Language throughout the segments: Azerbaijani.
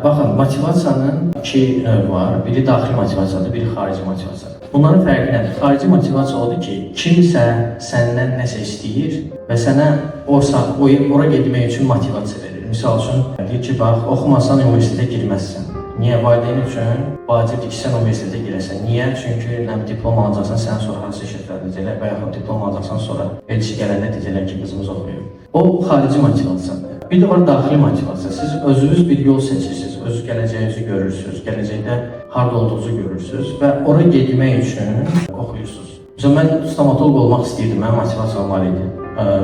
Baxın, motivasiyanın iki növü var. Biri daxili motivasiyadır, biri xarici motivasiyadır. Bunların fərqi nədir? Xarici motivasiya odur ki, kimsə səndən nəsə istəyir və sənə ora getmək üçün motivasiya verir. Misal üçün, deyir ki, bax, oxumasan universitetə girməzsən. Niyə? Valideyn üçün vacibdir ki, sən universitetə girəsən. Niyə? Çünki diplom alacaqsan, sənə sonra hansı şirkətlər deyəcəklər və yaxud diplom alacaqsan, sonra elçi gələndə deyəcəklər ki, qızımız oxuyur. O, xarici motivasiyadır. Bir də var daxili motivasiya. Siz özünüz bir yol seçirsiniz, öz gələcəyinizi görürsünüz, gələcəkdə harda olduğunuzu görürsünüz və ora getmək üçün oxuyursunuz. Məsələn, mən stomatoloq olmaq istəyirdim, mənim motivasiyam var idi.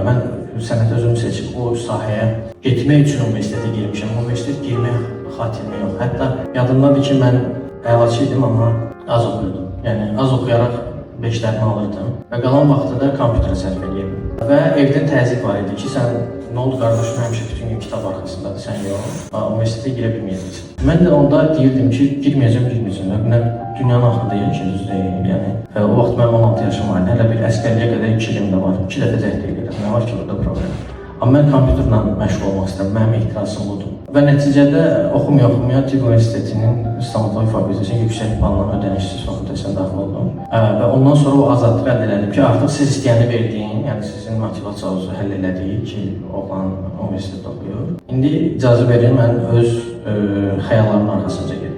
Mən sənət özümü seçib o sahəyə getmək üçün universitetə girmişəm. Universitet girmək xatirinə yox. Hətta yadımdadır ki, mən əlaçı idim, amma az oxuyordum. Yəni, az oxuyaraq 5-lərini alırdım və qalan vaxtı da kompüterə sərf edirdim. Və evdən təzyiq var idi ki, sən nə oldu qardaşım, həmişə bütün gün kitab arxasındadır, sən yox, universitetə girə bilməyəcəksən. Mən də onda deyirdim ki, girməyəcəm. Mən dünyanın axırda yaşayacağız deyil. Yəni, o vaxt mənim 16 yaşım var, hələ bir əsgərliyə qədər 2 ilim də var, 2 dəfə cəhd edirəm. Nə var ki, burada problem? Amma mən kompüterlə məşğul olmaq istəyirəm, mənim ehtirasım budur. Və nəticədə oxumaya Tibb Universitetinin stomatoloji fakültəsinin yüksək balla ödənişsiz fakültəsinə daxil oldum. Və ondan sonra o azadlıq əldə elədim ki, artıq siz istəyəni verdiyin, yəni sizin motivasiyanızı həll elədik ki, oğlan universitetdə oxuyur. İndi icazə verin, mən öz xəyallarımın arxasınca gedim.